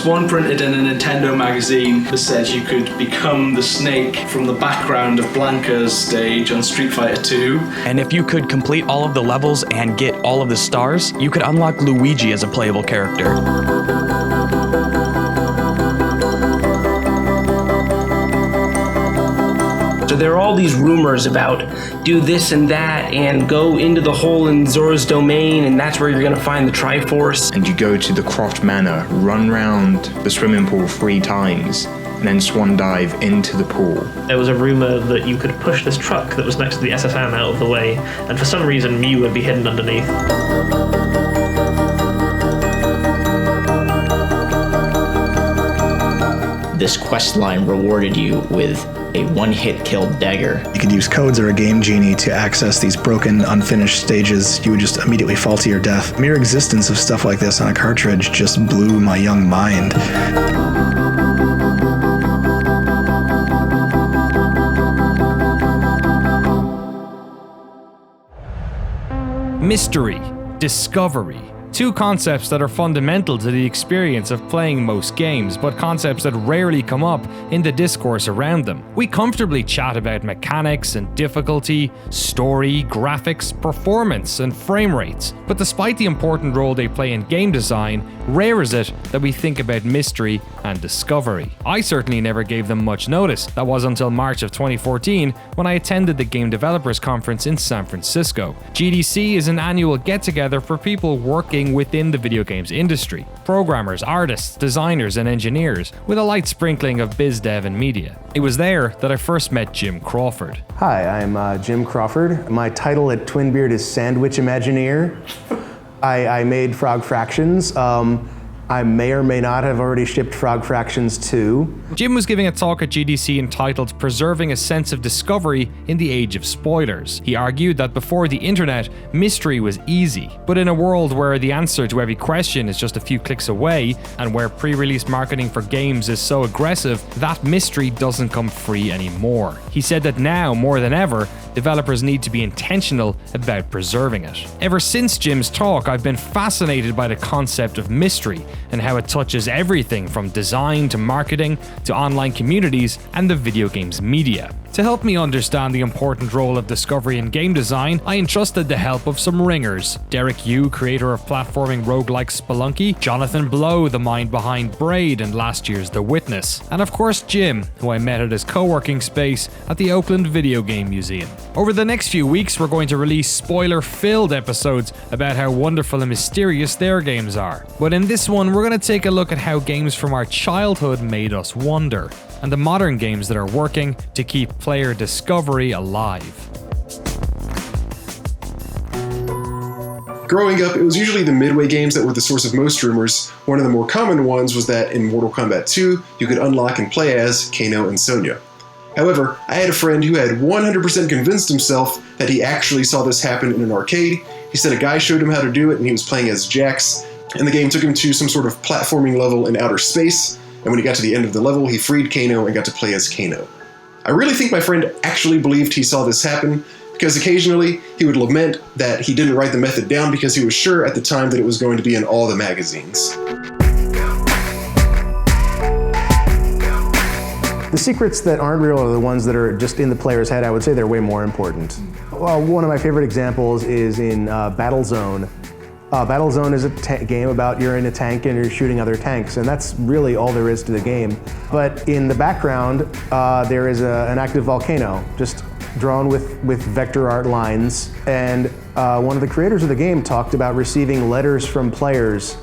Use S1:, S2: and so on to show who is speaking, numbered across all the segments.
S1: was one printed in a Nintendo magazine that said you could become the snake from the background of Blanca's stage on Street Fighter 2.
S2: And if you could complete all of the levels and get all of the stars, you could unlock Luigi as a playable character.
S3: So there are all these rumors about do this and that and go into the hole in Zora's domain and that's where you're going to find the Triforce.
S4: And you go to the Croft Manor, run round the swimming pool 3 times, and then swan dive into the pool.
S5: There was a rumor that you could push this truck that was next to the SFM out of the way, and for some reason Mew would be hidden underneath.
S6: This quest line rewarded you with a one-hit kill dagger.
S7: You could use codes or a game genie to access these broken, unfinished stages. You would just immediately fall to your death. Mere existence of stuff like this on a cartridge just blew my young mind.
S8: Mystery, discovery. Two concepts that are fundamental to the experience of playing most games, but concepts that rarely come up in the discourse around them. We comfortably chat about mechanics and difficulty, story, graphics, performance, and frame rates, but despite the important role they play in game design, rare is it that we think about mystery and discovery. I certainly never gave them much notice. That was until March of 2014 when I attended the Game Developers Conference in San Francisco. GDC is an annual get-together for people working within the video games industry. Programmers, artists, designers, and engineers, with a light sprinkling of biz dev and media. It was there that I first met Jim Crawford.
S9: Hi, I'm Jim Crawford. My title at Twinbeard is Sandwich Imagineer. I made Frog Fractions. I may or may not have already shipped Frog Fractions 2.
S8: Jim was giving a talk at GDC entitled Preserving a Sense of Discovery in the Age of Spoilers. He argued that before the internet, mystery was easy, but in a world where the answer to every question is just a few clicks away, and where pre-release marketing for games is so aggressive, that mystery doesn't come free anymore. He said that now, more than ever, developers need to be intentional about preserving it. Ever since Jim's talk, I've been fascinated by the concept of mystery and how it touches everything from design to marketing to online communities and the video games media. To help me understand the important role of discovery in game design, I entrusted the help of some ringers. Derek Yu, creator of platforming roguelike Spelunky, Jonathan Blow, the mind behind Braid and last year's The Witness, and of course Jim, who I met at his co-working space at the Oakland Video Game Museum. Over the next few weeks, we're going to release spoiler-filled episodes about how wonderful and mysterious their games are. But in this one, we're going to take a look at how games from our childhood made us wonder, and the modern games that are working to keep player discovery alive.
S10: Growing up, it was usually the Midway games that were the source of most rumors. One of the more common ones was that in Mortal Kombat 2, you could unlock and play as Kano and Sonya. However, I had a friend who had 100% convinced himself that he actually saw this happen in an arcade. He said a guy showed him how to do it and he was playing as Jax, and the game took him to some sort of platforming level in outer space, and when he got to the end of the level, he freed Kano and got to play as Kano. I really think my friend actually believed he saw this happen, because occasionally he would lament that he didn't write the method down because he was sure at the time that it was going to be in all the magazines.
S9: The secrets that aren't real are the ones that are just in the player's head. I would say they're way more important. Well, one of my favorite examples is in Battlezone. Battlezone is a game about you're in a tank and you're shooting other tanks, and that's really all there is to the game. But in the background, there is an active volcano, just drawn with vector art lines. And one of the creators of the game talked about receiving letters from players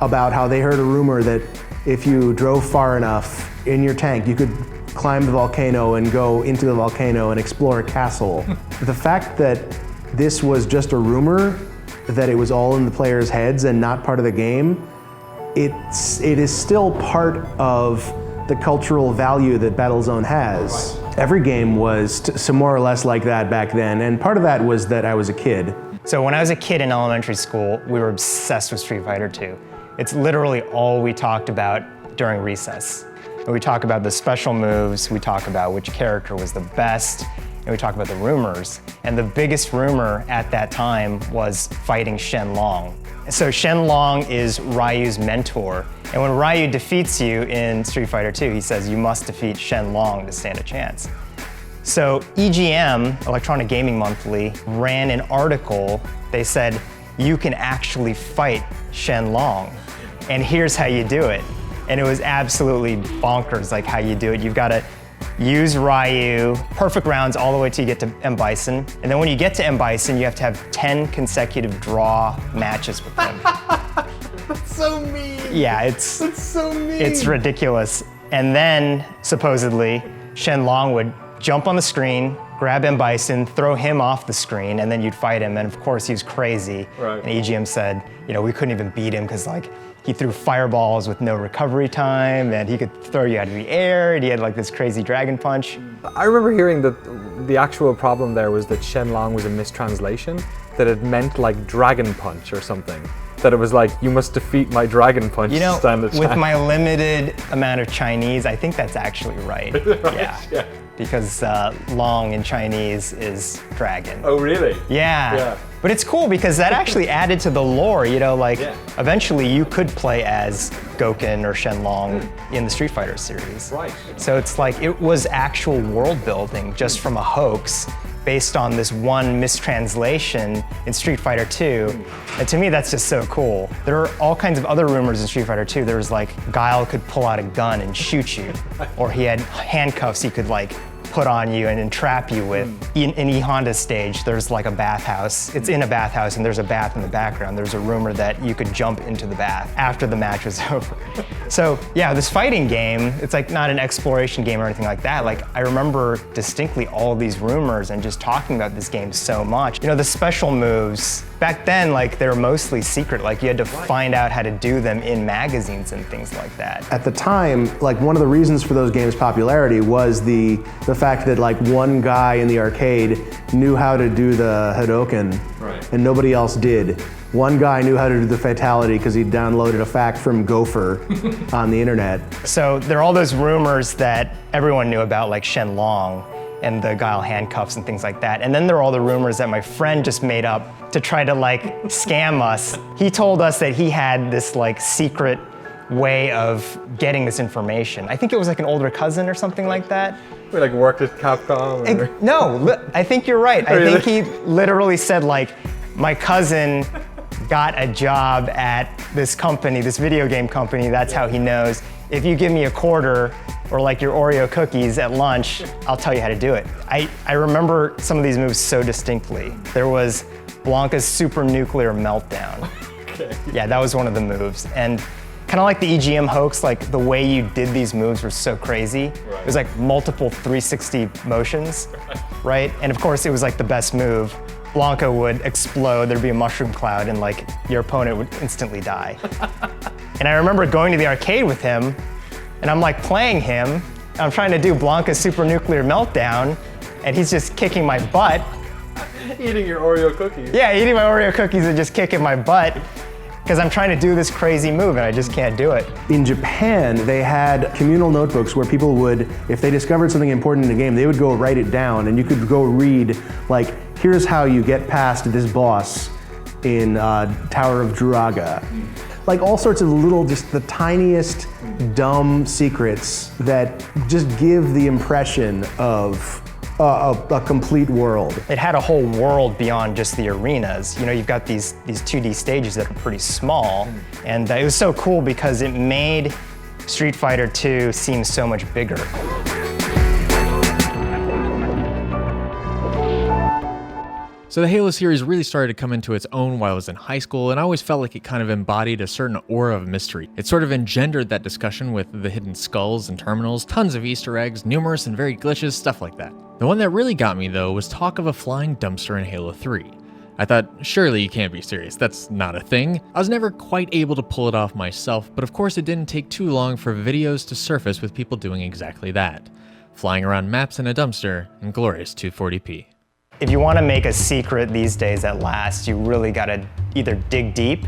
S9: about how they heard a rumor that if you drove far enough in your tank, you could climb the volcano and go into the volcano and explore a castle. The fact that this was just a rumor, that it was all in the players' heads and not part of the game, it is still part of the cultural value that Battlezone has. Every game was some more or less like that back then, and part of that was that I was a kid.
S11: So when I was a kid in elementary school, we were obsessed with Street Fighter 2. It's literally all we talked about during recess. And we talk about the special moves, we talk about which character was the best, and we talk about the rumors. And the biggest rumor at that time was fighting Shenlong. So Shenlong is Ryu's mentor. And when Ryu defeats you in Street Fighter 2, he says you must defeat Shenlong to stand a chance. So EGM, Electronic Gaming Monthly, ran an article. They said, you can actually fight Shenlong, and here's how you do it. And it was absolutely bonkers, like how you do it. You've got to use Ryu, perfect rounds all the way till you get to M. Bison. And then when you get to M. Bison, you have to have 10 consecutive draw matches with him.
S9: That's so mean.
S11: Yeah,
S9: That's so mean.
S11: it's ridiculous. And then, supposedly, Shenlong would jump on the screen, grab M. Bison, throw him off the screen, and then you'd fight him. And of course, he was crazy.
S9: Right.
S11: And EGM said, we couldn't even beat him because he threw fireballs with no recovery time, and he could throw you out of the air, and he had like this crazy dragon punch.
S12: I remember hearing that the actual problem there was that Shenlong was a mistranslation, that it meant like dragon punch or something. That it was like, you must defeat my dragon punch to stand a chance.
S11: With my limited amount of Chinese, I think that's actually right. Yeah. Because long in Chinese is dragon.
S12: Oh, really?
S11: Yeah. But it's cool because that actually added to the lore, eventually you could play as Gouken or Shenlong in the Street Fighter series.
S12: Right.
S11: So it's like, it was actual world building just from a hoax based on this one mistranslation in Street Fighter 2. And to me, that's just so cool. There are all kinds of other rumors in Street Fighter 2. There was like, Guile could pull out a gun and shoot you. Or he had handcuffs he could like put on you and entrap you with. In E Honda's stage, there's like a bathhouse. It's in a bathhouse and there's a bath in the background. There's a rumor that you could jump into the bath after the match was over. So yeah, this fighting game, it's like not an exploration game or anything like that. Like I remember distinctly all these rumors and just talking about this game so much. The special moves, back then, like they were mostly secret. Like you had to find out how to do them in magazines and things like that.
S9: At the time, like one of the reasons for those games' popularity was the fact that like one guy in the arcade knew how to do the Hadouken, and nobody else did. One guy knew how to do the fatality because he downloaded a fact from Gopher on the internet.
S11: So there are all those rumors that everyone knew about, like Shenlong and the Guile handcuffs and things like that. And then there are all the rumors that my friend just made up to try to like scam us. He told us that he had this like secret way of getting this information. I think it was like an older cousin or something like that.
S12: We like worked at Capcom?
S11: No, I think you're right. I think he literally said like, my cousin got a job at this company, this video game company, that's how he knows. If you give me a quarter or like your Oreo cookies at lunch, I'll tell you how to do it. I remember some of these moves so distinctly. There was Blanca's super nuclear meltdown. Yeah, that was one of the moves. And kind of like the EGM hoax, like the way you did these moves was so crazy. It was like multiple 360 motions, right? And of course it was like the best move. Blanca would explode, there'd be a mushroom cloud, and like your opponent would instantly die. And I remember going to the arcade with him, and I'm like playing him, and I'm trying to do Blanca's super nuclear meltdown, and he's just kicking my butt.
S12: Eating your Oreo cookies.
S11: Yeah, eating my Oreo cookies and just kicking my butt, because I'm trying to do this crazy move and I just can't do it.
S9: In Japan, they had communal notebooks where people would, if they discovered something important in a game, they would go write it down, and you could go read, like, here's how you get past this boss in Tower of Druaga. Like all sorts of little, just the tiniest dumb secrets that just give the impression of a complete world.
S11: It had a whole world beyond just the arenas. You've got these 2D stages that are pretty small, and it was so cool because it made Street Fighter 2 seem so much bigger.
S13: So the Halo series really started to come into its own while I was in high school, and I always felt like it kind of embodied a certain aura of mystery. It sort of engendered that discussion with the hidden skulls and terminals, tons of Easter eggs, numerous and varied glitches, stuff like that. The one that really got me though was talk of a flying dumpster in Halo 3. I thought, surely you can't be serious, that's not a thing. I was never quite able to pull it off myself, but of course it didn't take too long for videos to surface with people doing exactly that. Flying around maps in a dumpster in glorious 240p.
S11: If you want to make a secret these days that lasts, you really got to either dig deep,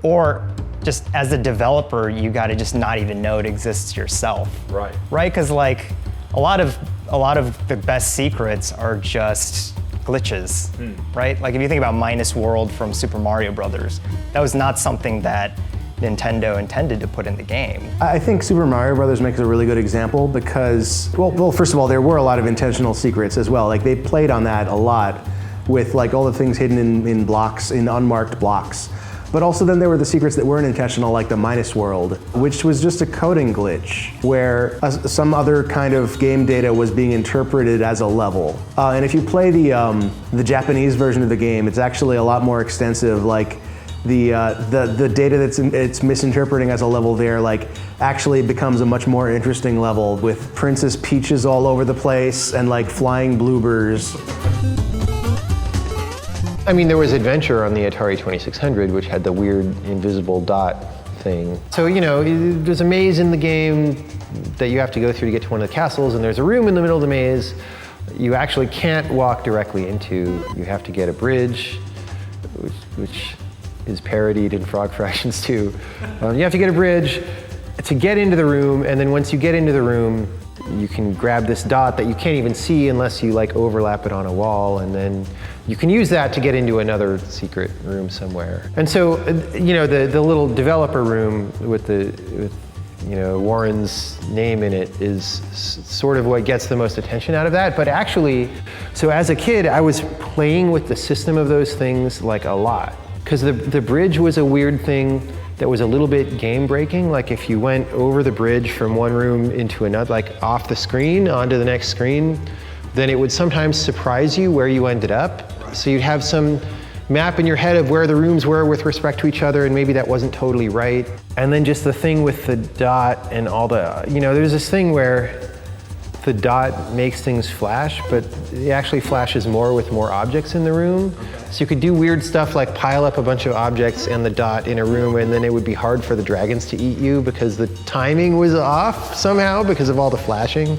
S11: or just as a developer, you got to just not even know it exists yourself.
S12: Right.
S11: Right? Because like a lot of a lot of the best secrets are just glitches, right? Like if you think about Minus World from Super Mario Brothers, that was not something that Nintendo intended to put in the game.
S9: I think Super Mario Brothers makes a really good example because, well, first of all, there were a lot of intentional secrets as well. Like they played on that a lot with like all the things hidden in blocks, in unmarked blocks. But also then there were the secrets that weren't intentional, like the Minus World, which was just a coding glitch where some other kind of game data was being interpreted as a level. And if you play the Japanese version of the game, it's actually a lot more extensive. Like the data it's misinterpreting as a level there, like actually becomes a much more interesting level with Princess Peaches all over the place and like flying bloopers.
S14: I mean, there was Adventure on the Atari 2600, which had the weird invisible dot thing. So, you know, there's a maze in the game that you have to go through to get to one of the castles, and there's a room in the middle of the maze you actually can't walk directly into. You have to get a bridge, which is parodied in Frog Fractions 2. You have to get a bridge to get into the room, and then once you get into the room, you can grab this dot that you can't even see unless you like overlap it on a wall, and then you can use that to get into another secret room somewhere. And so, you know, the little developer room with Warren's name in it is sort of what gets the most attention out of that. But actually, so as a kid, I was playing with the system of those things like a lot. Because the bridge was a weird thing that was a little bit game breaking. Like if you went over the bridge from one room into another, like off the screen onto the next screen, then it would sometimes surprise you where you ended up. So you'd have some map in your head of where the rooms were with respect to each other, and maybe that wasn't totally right. And then just the thing with the dot and all the, you know, there's this thing where the dot makes things flash, but it actually flashes more with more objects in the room. So you could do weird stuff like pile up a bunch of objects and the dot in a room, and then it would be hard for the dragons to eat you because the timing was off somehow because of all the flashing.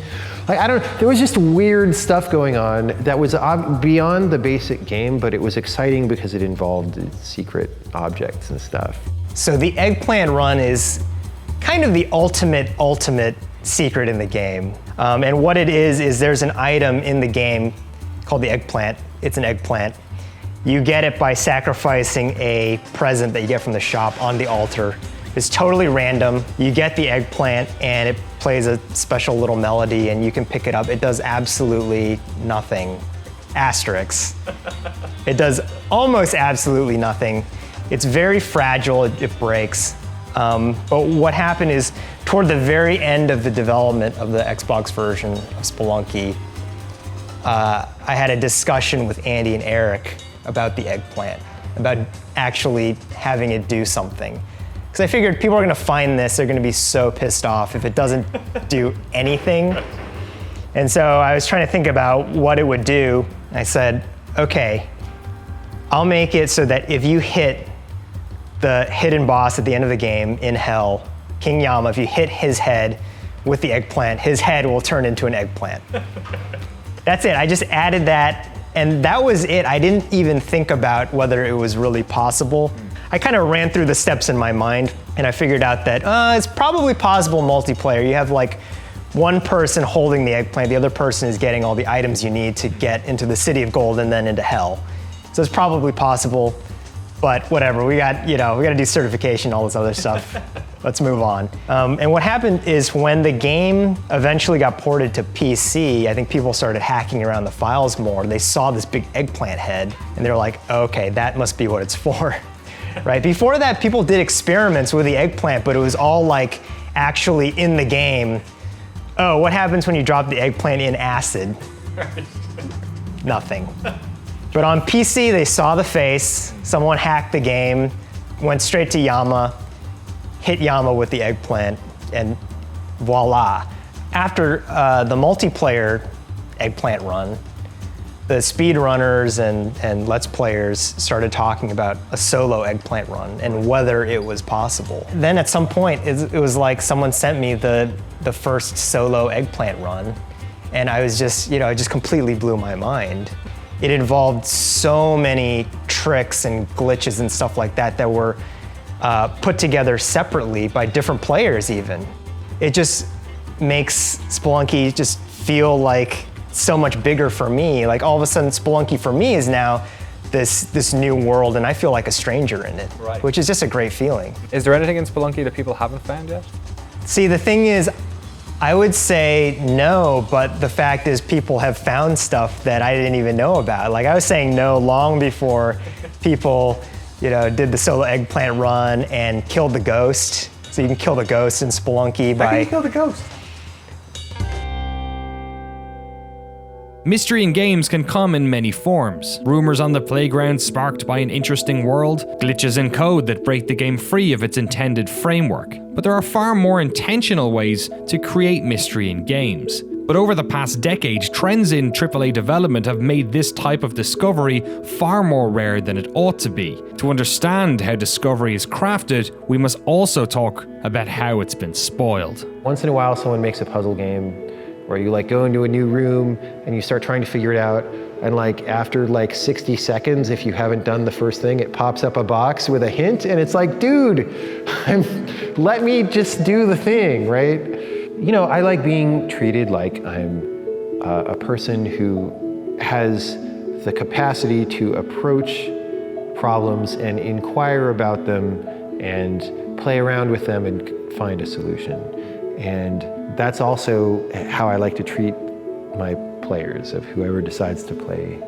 S14: Like, there was just weird stuff going on that was beyond the basic game, but it was exciting because it involved secret objects and stuff.
S11: So the eggplant run is kind of the ultimate secret in the game. And what it is there's an item in the game called the eggplant. It's an eggplant. You get it by sacrificing a present that you get from the shop on the altar. It's totally random. You get the eggplant and it plays a special little melody and you can pick it up. It does absolutely nothing. Asterisk. It does almost absolutely nothing. It's very fragile, it breaks. But what happened is, toward the very end of the development of the Xbox version of Spelunky, I had a discussion with Andy and Eric about the eggplant, about actually having it do something. Because I figured people are gonna find this, they're gonna be so pissed off if it doesn't do anything. And so I was trying to think about what it would do. I said, okay, I'll make it so that if you hit the hidden boss at the end of the game in Hell, King Yama, if you hit his head with the eggplant, his head will turn into an eggplant. That's it, I just added that, and that was it. I didn't even think about whether it was really possible. I kind of ran through the steps in my mind, and I figured out that it's probably possible multiplayer. You have like one person holding the eggplant, the other person is getting all the items you need to get into the City of Gold and then into Hell. So it's probably possible, but whatever, we got to do certification, all this other stuff. Let's move on. And what happened is when the game eventually got ported to PC, I think people started hacking around the files more. They saw this big eggplant head, and they were like, okay, that must be what it's for. Right? Before that, people did experiments with the eggplant, but it was all like actually in the game. Oh, what happens when you drop the eggplant in acid? Nothing. But on PC, they saw the face, someone hacked the game, went straight to Yama, hit Yama with the eggplant, and voila. After the multiplayer eggplant run, the speedrunners and Let's Players started talking about a solo eggplant run and whether it was possible. Then at some point, it was like someone sent me the first solo eggplant run, and I was just, it just completely blew my mind. It involved so many tricks and glitches and stuff like that that were put together separately by different players even. It just makes Spelunky just feel like so much bigger for me. Like all of a sudden Spelunky for me is now this new world, and I feel like a stranger in it, which is just a great feeling.
S12: Is there anything in Spelunky that people haven't found yet?
S11: See, the thing is, I would say no, but the fact is people have found stuff that I didn't even know about. Like I was saying no long before people, did the solo eggplant run and killed the ghost. So you can kill the ghost in Spelunky by...
S9: How can you kill the ghost?
S8: Mystery in games can come in many forms. Rumors on the playground sparked by an interesting world, glitches in code that break the game free of its intended framework. But there are far more intentional ways to create mystery in games. But over the past decade, trends in AAA development have made this type of discovery far more rare than it ought to be. To understand how discovery is crafted, we must also talk about how it's been spoiled.
S14: Once in a while, someone makes a puzzle game where you go into a new room and you start trying to figure it out, and after 60 seconds, if you haven't done the first thing, it pops up a box with a hint, and it's like, dude, let me just do the thing, right? I like being treated like I'm a person who has the capacity to approach problems and inquire about them and play around with them and find a solution. And that's also how I like to treat my players, of whoever decides to play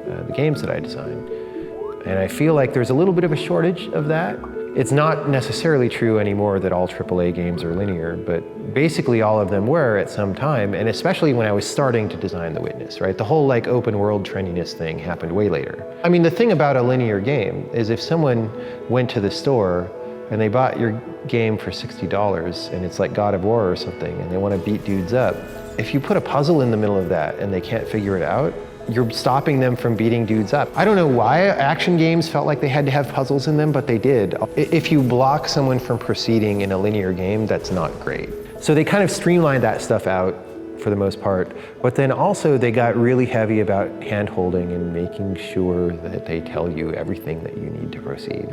S14: the games that I design. And I feel like there's a little bit of a shortage of that. It's not necessarily true anymore that all AAA games are linear, but basically all of them were at some time, and especially when I was starting to design The Witness, right? The whole open world trendiness thing happened way later. I mean, the thing about a linear game is if someone went to the store and they bought your game for $60 and it's like God of War or something and they want to beat dudes up, if you put a puzzle in the middle of that and they can't figure it out, you're stopping them from beating dudes up. I don't know why action games felt like they had to have puzzles in them, but they did. If you block someone from proceeding in a linear game, that's not great. So they kind of streamlined that stuff out for the most part, but then also they got really heavy about hand-holding and making sure that they tell you everything that you need to proceed.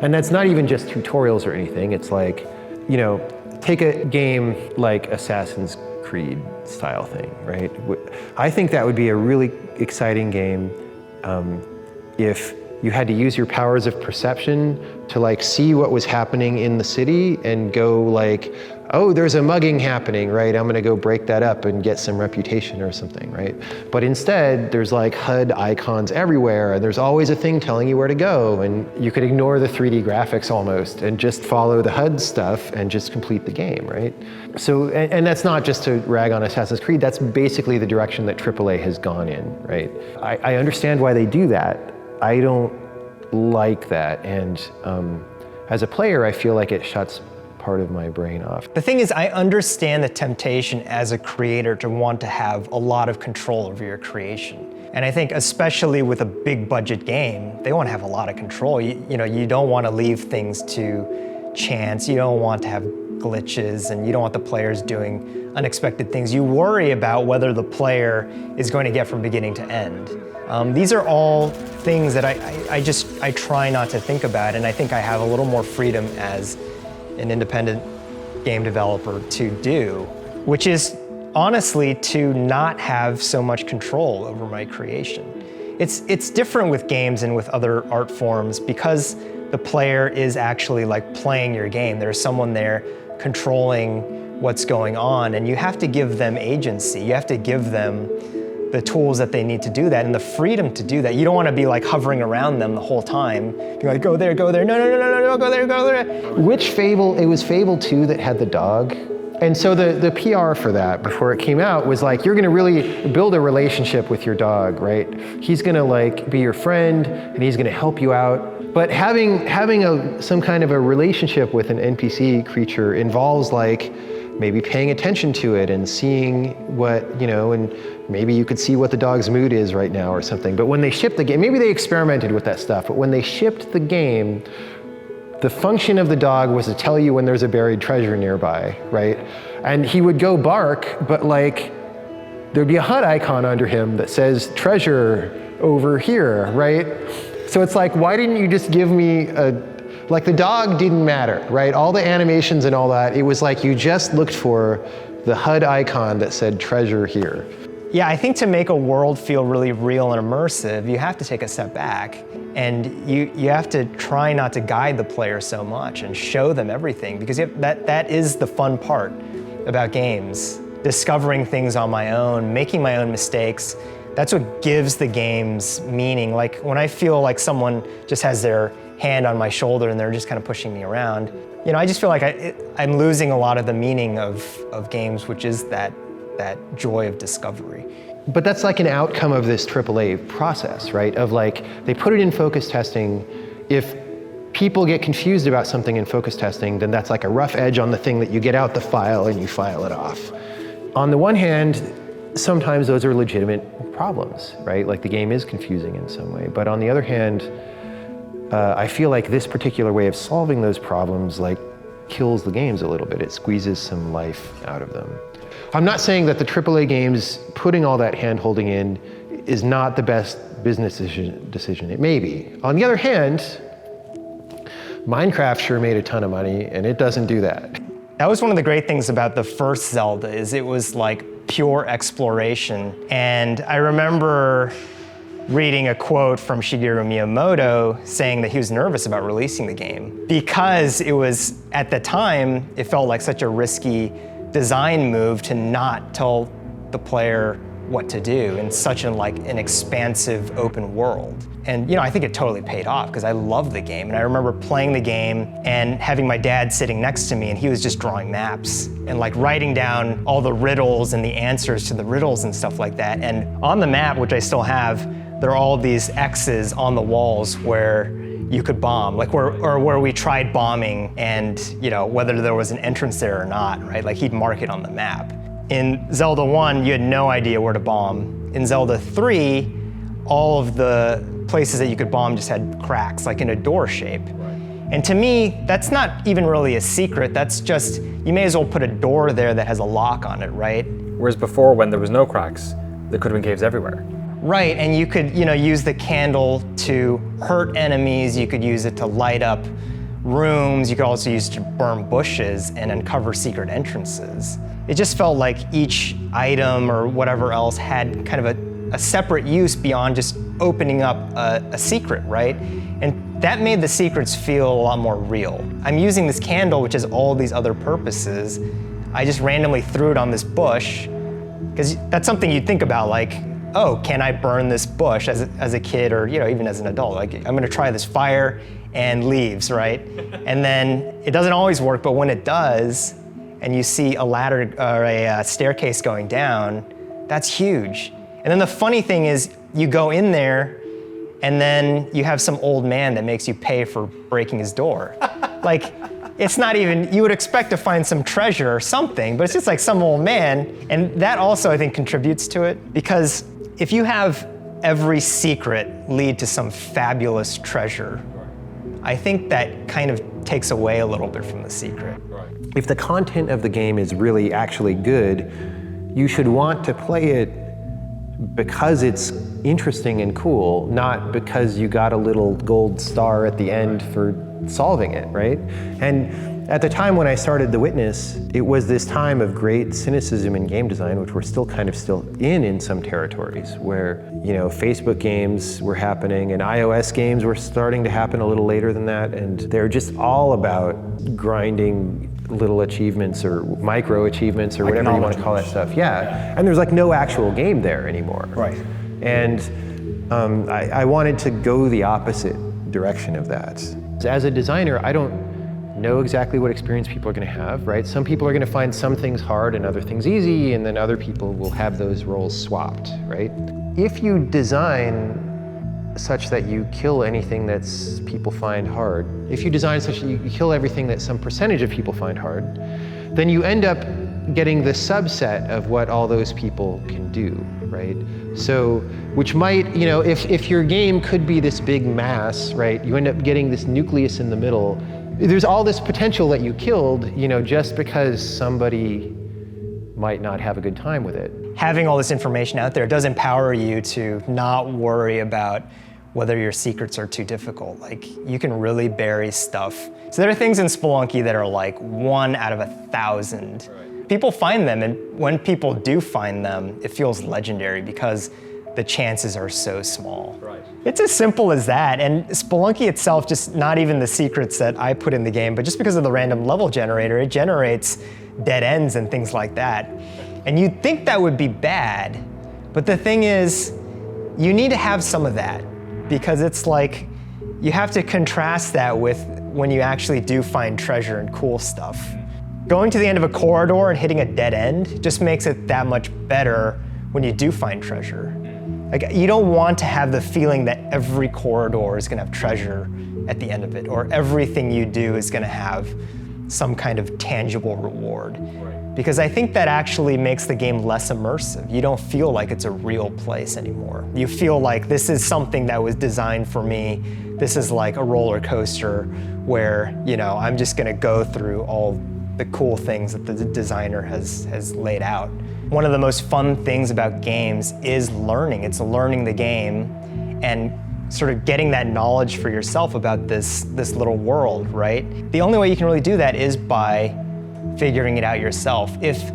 S14: And that's not even just tutorials or anything. It's take a game like Assassin's Creed style thing, right? I think that would be a really exciting game if you had to use your powers of perception to see what was happening in the city and go oh, there's a mugging happening, right? I'm gonna go break that up and get some reputation or something, right? But instead, there's HUD icons everywhere, and there's always a thing telling you where to go, and you could ignore the 3D graphics almost and just follow the HUD stuff and just complete the game, right? So, and that's not just to rag on Assassin's Creed, that's basically the direction that AAA has gone in, right? I understand why they do that. I don't like that, and as a player, I feel like it shuts part of my brain off.
S11: The thing is, I understand the temptation as a creator to want to have a lot of control over your creation. And I think especially with a big budget game, they want to have a lot of control. You don't want to leave things to chance. You don't want to have glitches, and you don't want the players doing unexpected things. You worry about whether the player is going to get from beginning to end. These are all things that I try not to think about, and I think I have a little more freedom as an independent game developer to do, which is honestly to not have so much control over my creation. It's different with games and with other art forms because the player is actually playing your game. There's someone there controlling what's going on, and you have to give them agency. You have to give them the tools that they need to do that and the freedom to do that. You don't want to be hovering around them the whole time. You're go there, go there, no, go there, go there.
S14: Which Fable, it was Fable 2 that had the dog. And so the PR for that before it came out was you're gonna really build a relationship with your dog, right? He's gonna be your friend and he's gonna help you out. But having some kind of a relationship with an NPC creature involves maybe paying attention to it and seeing what, and maybe you could see what the dog's mood is right now or something. But when they shipped the game, maybe they experimented with that stuff, but when they shipped the game, the function of the dog was to tell you when there's a buried treasure nearby, right? And he would go bark, but there'd be a HUD icon under him that says treasure over here, right? So it's why didn't you just give me the dog didn't matter, right? All the animations and all that, it was you just looked for the HUD icon that said treasure here.
S11: Yeah, I think to make a world feel really real and immersive, you have to take a step back, and you have to try not to guide the player so much and show them everything, because that is the fun part about games. Discovering things on my own, making my own mistakes, that's what gives the games meaning. Like when I feel like someone just has their hand on my shoulder and they're just kind of pushing me around, you know, I just feel like I'm losing a lot of the meaning of games, which is that joy of discovery.
S14: But that's like an outcome of this AAA process, right? Of like, they put it in focus testing. If people get confused about something in focus testing, then that's like a rough edge on the thing that you get out the file and you file it off. On the one hand, sometimes those are legitimate problems, right? Like the game is confusing in some way. But on the other hand, I feel like this particular way of solving those problems like kills the games a little bit. It squeezes some life out of them. I'm not saying that the AAA games putting all that hand-holding in is not the best business decision. It may be. On the other hand, Minecraft sure made a ton of money, and it doesn't do that.
S11: That was one of the great things about the first Zelda, is it was like pure exploration. And I remember reading a quote from Shigeru Miyamoto saying that he was nervous about releasing the game because it was, at the time, it felt like such a risky design move to not tell the player what to do in such an expansive open world. And you know, I think it totally paid off because I loved the game. And I remember playing the game and having my dad sitting next to me, and he was just drawing maps and like writing down all the riddles and the answers to the riddles and stuff like that. And on the map, which I still have, there are all these X's on the walls where you could bomb, like where we tried bombing, and you know, whether there was an entrance there or not, right? Like he'd mark it on the map. In Zelda 1, you had no idea where to bomb. In Zelda 3, all of the places that you could bomb just had cracks, like in a door shape. And to me, that's not even really a secret. That's just, you may as well put a door there that has a lock on it, right?
S12: Whereas before, when there was no cracks, there could have been caves everywhere.
S11: Right, and you could, you know, use the candle to hurt enemies. You could use it to light up rooms. You could also use it to burn bushes and uncover secret entrances. It just felt like each item or whatever else had kind of a separate use beyond just opening up a secret, right? And that made the secrets feel a lot more real. I'm using this candle, which has all these other purposes. I just randomly threw it on this bush, because that's something you'd think about, like, oh, can I burn this bush as a kid, or you know, even as an adult? Like, I'm gonna try this fire and leaves, right? And then it doesn't always work, but when it does, and you see a ladder or a staircase going down, that's huge. And then the funny thing is, you go in there, and then you have some old man that makes you pay for breaking his door. Like, it's not even, you would expect to find some treasure or something, but it's just like some old man. And that also, I think, contributes to it, because if you have every secret lead to some fabulous treasure, I think that kind of takes away a little bit from the secret.
S14: If the content of the game is really actually good, you should want to play it because it's interesting and cool, not because you got a little gold star at the end for solving it, right? And at the time when I started The Witness, it was this time of great cynicism in game design, which we're still in some territories, where, you know, Facebook games were happening and iOS games were starting to happen a little later than that, and they're just all about grinding little achievements or micro achievements or whatever you want to call that stuff. Yeah, and there's like no actual game there anymore.
S11: Right.
S14: And I wanted to go the opposite direction of that. As a designer, I don't know exactly what experience people are going to have, right? Some people are going to find some things hard and other things easy, and then other people will have those roles swapped, right? If you design such that you kill anything that's people find hard, if you design such that you kill everything that some percentage of people find hard, then you end up getting the subset of what all those people can do, right? So, which might, you know, if your game could be this big mass, right, you end up getting this nucleus in the middle. There's all this potential that you killed, you know, just because somebody might not have a good time with it.
S11: Having all this information out there does empower you to not worry about whether your secrets are too difficult. Like, you can really bury stuff. So there are things in Spelunky that are like 1 out of 1,000 people find them, and when people do find them, it feels legendary because the chances are so small.
S8: Right.
S11: It's as simple as that. And Spelunky itself, just not even the secrets that I put in the game, but just because of the random level generator, it generates dead ends and things like that. And you'd think that would be bad, but the thing is, you need to have some of that because it's like, you have to contrast that with when you actually do find treasure and cool stuff. Going to the end of a corridor and hitting a dead end just makes it that much better when you do find treasure. Like, you don't want to have the feeling that every corridor is gonna have treasure at the end of it, or everything you do is gonna have some kind of tangible reward. Right. Because I think that actually makes the game less immersive. You don't feel like it's a real place anymore. You feel like this is something that was designed for me. This is like a roller coaster where, you know, I'm just gonna go through all the cool things that the designer has laid out. One of the most fun things about games is learning. It's learning the game and sort of getting that knowledge for yourself about this little world, right? The only way you can really do that is by figuring it out yourself. If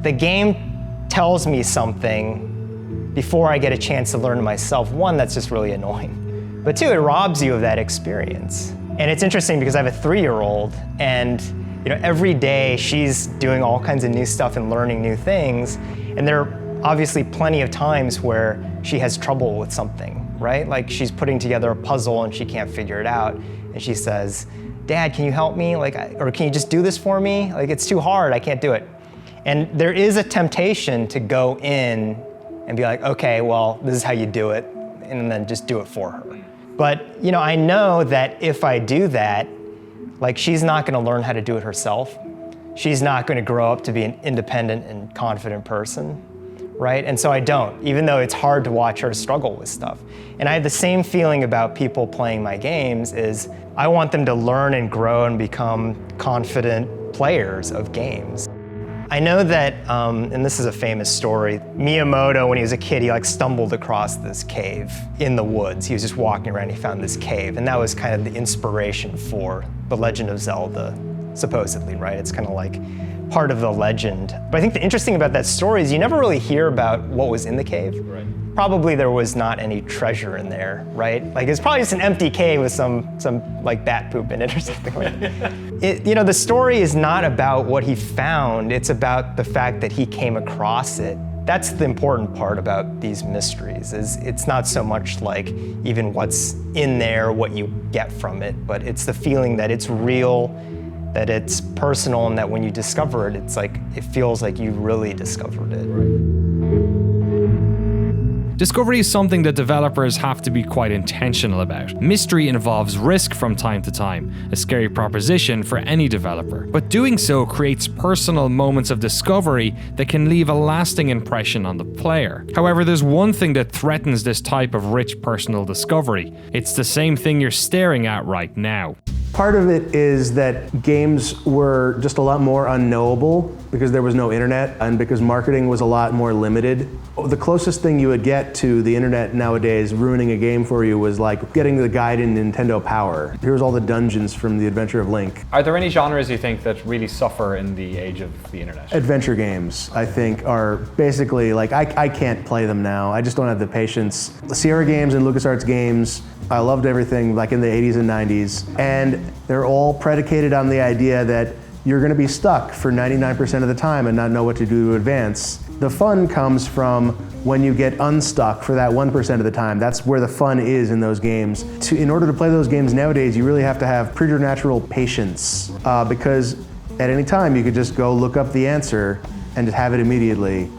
S11: the game tells me something before I get a chance to learn it myself, one, that's just really annoying. But two, it robs you of that experience. And it's interesting because I have a 3-year-old, and you know, every day she's doing all kinds of new stuff and learning new things. And there are obviously plenty of times where she has trouble with something, right? Like she's putting together a puzzle and she can't figure it out. And she says, "Dad, can you help me? Like, or can you just do this for me? Like, it's too hard, I can't do it." And there is a temptation to go in and be like, okay, well, this is how you do it, and then just do it for her. But, you know, I know that if I do that, like, she's not gonna learn how to do it herself. She's not gonna grow up to be an independent and confident person, right? And so I don't, even though it's hard to watch her struggle with stuff. And I have the same feeling about people playing my games is I want them to learn and grow and become confident players of games. I know that, and this is a famous story, Miyamoto, when he was a kid, he like stumbled across this cave in the woods. He was just walking around, he found this cave, and that was kind of the inspiration for The Legend of Zelda, supposedly, right? It's kind of like part of the legend. But I think the interesting about that story is you never really hear about what was in the cave. Right. Probably there was not any treasure in there, right? Like it's probably just an empty cave with some like bat poop in it or something like that. You know, the story is not about what he found, it's about the fact that he came across it. That's the important part about these mysteries, is it's not so much like even what's in there, what you get from it, but it's the feeling that it's real, that it's personal, and that when you discover it, it's like, it feels like you really discovered it. Right.
S8: Discovery is something that developers have to be quite intentional about. Mystery involves risk from time to time, a scary proposition for any developer. But doing so creates personal moments of discovery that can leave a lasting impression on the player. However, there's one thing that threatens this type of rich personal discovery. It's the same thing you're staring at right now.
S9: Part of it is that games were just a lot more unknowable because there was no internet and because marketing was a lot more limited. The closest thing you would get to the internet nowadays ruining a game for you was like getting the guide in Nintendo Power. Here's all the dungeons from The Adventure of Link.
S12: Are there any genres you think that really suffer in the age of the internet?
S9: Adventure games, I think, are basically like, I can't play them now. I just don't have the patience. The Sierra games and LucasArts games, I loved everything like in the 80s and 90s. And they're all predicated on the idea that you're gonna be stuck for 99% of the time and not know what to do to advance. The fun comes from when you get unstuck for that 1% of the time. That's where the fun is in those games. In order to play those games nowadays, you really have to have preternatural patience because at any time you could just go look up the answer and just have it immediately.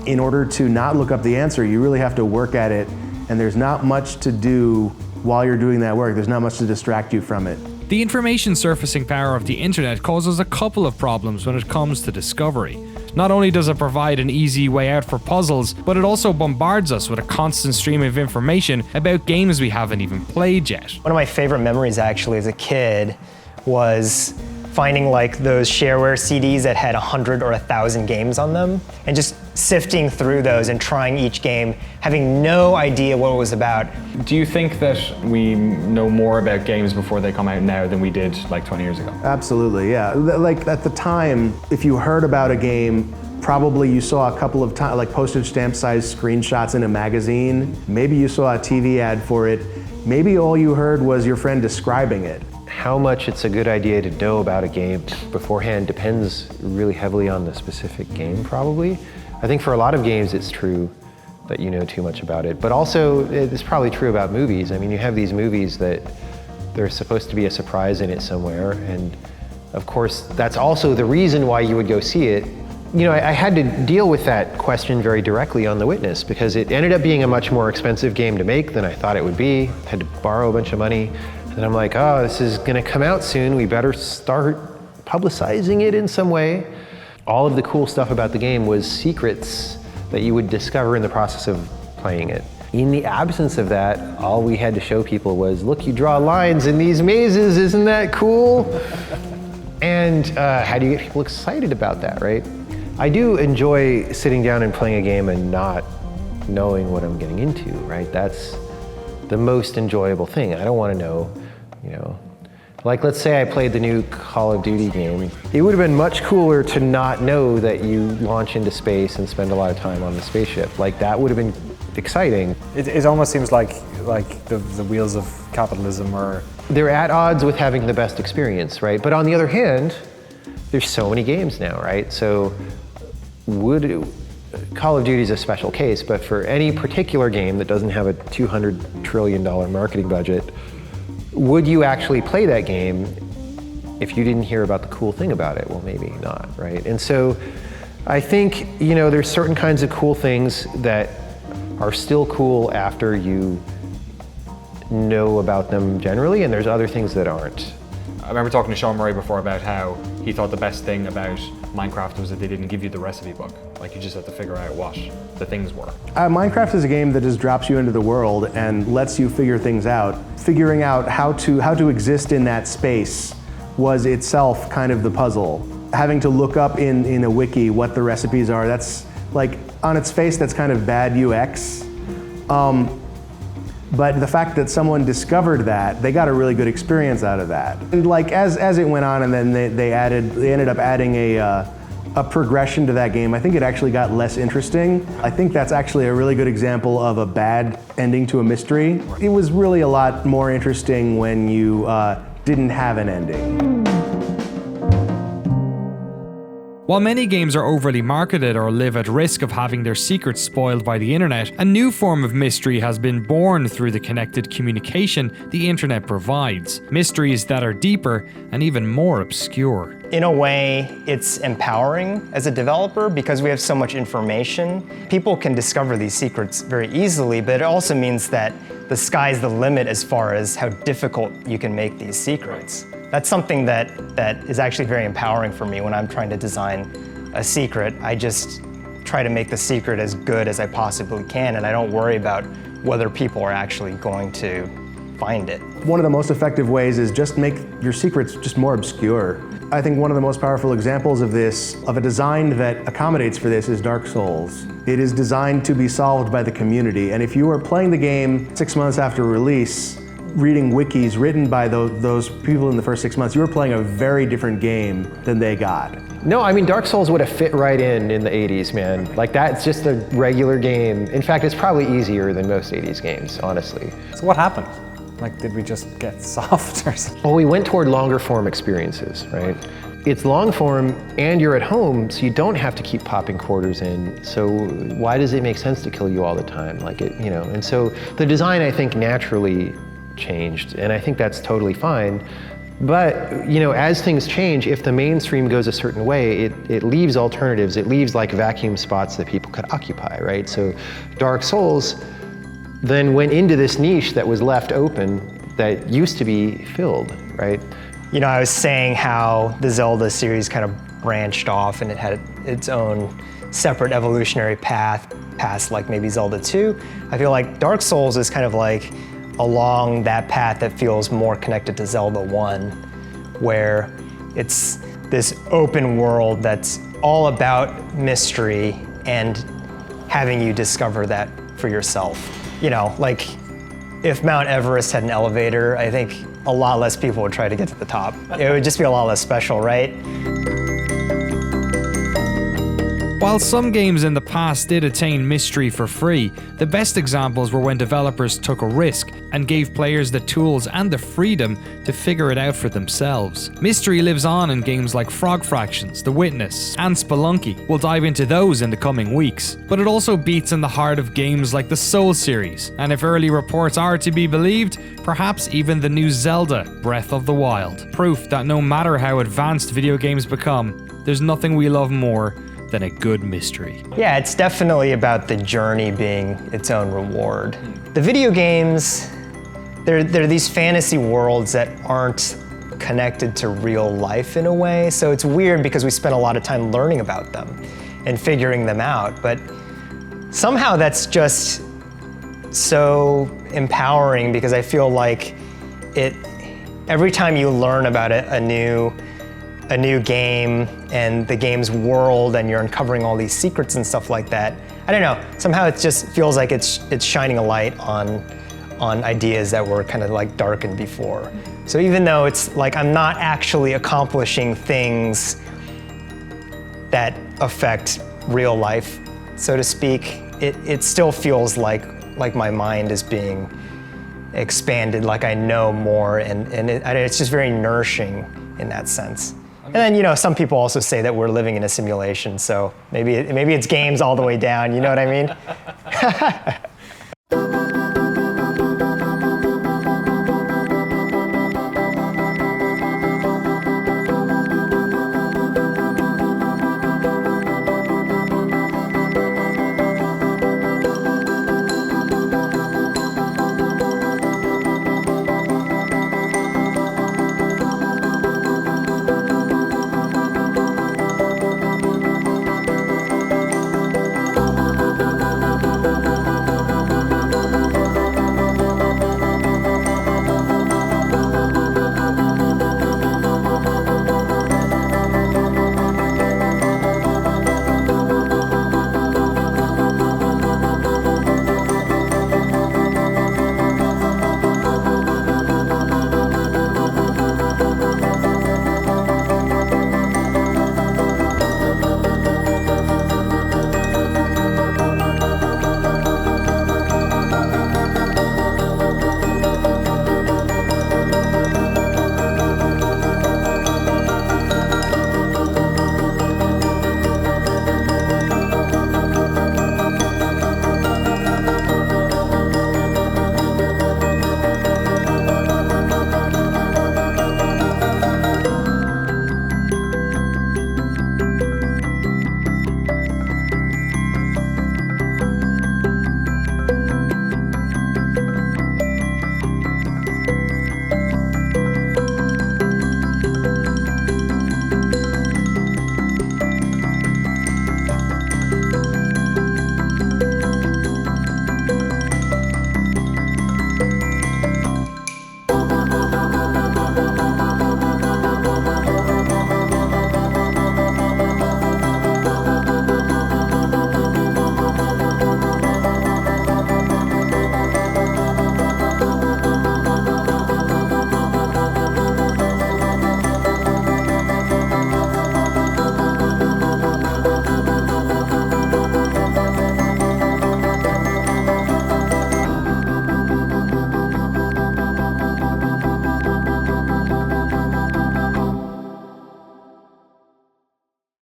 S9: In order to not look up the answer, you really have to work at it, and there's not much to do while you're doing that work. There's not much to distract you from it.
S8: The information surfacing power of the internet causes a couple of problems when it comes to discovery. Not only does it provide an easy way out for puzzles, but it also bombards us with a constant stream of information about games we haven't even played yet.
S11: One of my favorite memories actually as a kid was finding like those shareware CDs that had 100 or 1,000 games on them, and just sifting through those and trying each game, having no idea what it was about.
S12: Do you think that we know more about games before they come out now than we did like 20 years ago?
S9: Absolutely, yeah. Like at the time, if you heard about a game, probably you saw a couple of times, like postage stamp sized screenshots in a magazine. Maybe you saw a TV ad for it. Maybe all you heard was your friend describing it.
S14: How much it's a good idea to know about a game beforehand depends really heavily on the specific game, probably. I think for a lot of games it's true that you know too much about it, but also it's probably true about movies. I mean, you have these movies that there's supposed to be a surprise in it somewhere, and of course that's also the reason why you would go see it. You know, I had to deal with that question very directly on The Witness because it ended up being a much more expensive game to make than I thought it would be. I had to borrow a bunch of money, and I'm like, oh, this is gonna come out soon. We better start publicizing it in some way. All of the cool stuff about the game was secrets that you would discover in the process of playing it. In the absence of that, all we had to show people was, look, you draw lines in these mazes, isn't that cool? And how do you get people excited about that, right? I do enjoy sitting down and playing a game and not knowing what I'm getting into, right? That's the most enjoyable thing. I don't want to know, you know, like let's say I played the new Call of Duty game. It would have been much cooler to not know that you launch into space and spend a lot of time on the spaceship. Like that would have been exciting.
S12: It almost seems like the wheels of capitalism are...
S14: They're at odds with having the best experience, right? But on the other hand, there's so many games now, right? So Call of Duty is a special case, but for any particular game that doesn't have a $200 trillion marketing budget, would you actually play that game if you didn't hear about the cool thing about it? Well, maybe not, right? And so I think, you know, there's certain kinds of cool things that are still cool after you know about them generally, and there's other things that aren't.
S12: I remember talking to Sean Murray before about how he thought the best thing about Minecraft was that they didn't give you the recipe book. Like you just had to figure out what the things were.
S9: Minecraft is a game that just drops you into the world and lets you figure things out. Figuring out how to exist in that space was itself kind of the puzzle. Having to look up in a wiki what the recipes are, that's like, on its face, that's kind of bad UX. But the fact that someone discovered that, they got a really good experience out of that. And like as it went on, and then they ended up adding a progression to that game, I think it actually got less interesting. I think that's actually a really good example of a bad ending to a mystery. It was really a lot more interesting when you didn't have an ending.
S8: While many games are overly marketed or live at risk of having their secrets spoiled by the internet, a new form of mystery has been born through the connected communication the internet provides. Mysteries that are deeper and even more obscure.
S11: In a way, it's empowering as a developer because we have so much information. People can discover these secrets very easily, but it also means that the sky's the limit as far as how difficult you can make these secrets. That's something that is actually very empowering for me when I'm trying to design a secret. I just try to make the secret as good as I possibly can, and I don't worry about whether people are actually going to find it.
S9: One of the most effective ways is just make your secrets just more obscure. I think one of the most powerful examples of this, of a design that accommodates for this, is Dark Souls. It is designed to be solved by the community, and if you are playing the game 6 months after release, reading wikis written by those people in the first 6 months, you were playing a very different game than they got.
S14: No, I mean, Dark Souls would have fit right in the 80s, man. Like, that's just a regular game. In fact, it's probably easier than most 80s games, honestly.
S12: So what happened? Like, did we just get soft or something?
S14: Well, we went toward longer form experiences, right? It's long form and you're at home, so you don't have to keep popping quarters in. So why does it make sense to kill you all the time? Like it, you know, and so the design, I think, naturally changed, and I think that's totally fine. But, you know, as things change, if the mainstream goes a certain way, it leaves alternatives. It leaves like vacuum spots that people could occupy, right? So Dark Souls then went into this niche that was left open that used to be filled, right?
S11: You know, I was saying how the Zelda series kind of branched off and it had its own separate evolutionary path past like maybe Zelda 2. I feel like Dark Souls is kind of like along that path that feels more connected to Zelda 1, where It's this open world that's all about mystery and having you discover that for yourself. You know, like if Mount Everest had an elevator, I think a lot less people would try to get to the top. It would just be a lot less special, right?
S8: While some games in the past did attain mystery for free, the best examples were when developers took a risk and gave players the tools and the freedom to figure it out for themselves. Mystery lives on in games like Frog Fractions, The Witness, and Spelunky. We'll dive into those in the coming weeks. But it also beats in the heart of games like the Soul series, and if early reports are to be believed, perhaps even the new Zelda, Breath of the Wild. Proof that no matter how advanced video games become, there's nothing we love more than a good mystery.
S11: Yeah, it's definitely about the journey being its own reward. The video games, they're these fantasy worlds that aren't connected to real life in a way, so it's weird because we spend a lot of time learning about them and figuring them out, but somehow that's just so empowering because I feel like every time you learn about a new game and the game's world and you're uncovering all these secrets and stuff like that, I don't know, somehow it just feels like it's shining a light on ideas that were kind of like darkened before. So even though it's like I'm not actually accomplishing things that affect real life, so to speak, it still feels like my mind is being expanded, like I know more, and it's just very nourishing in that sense. And then, you know, some people also say that we're living in a simulation, so maybe it's games all the way down, you know what I mean?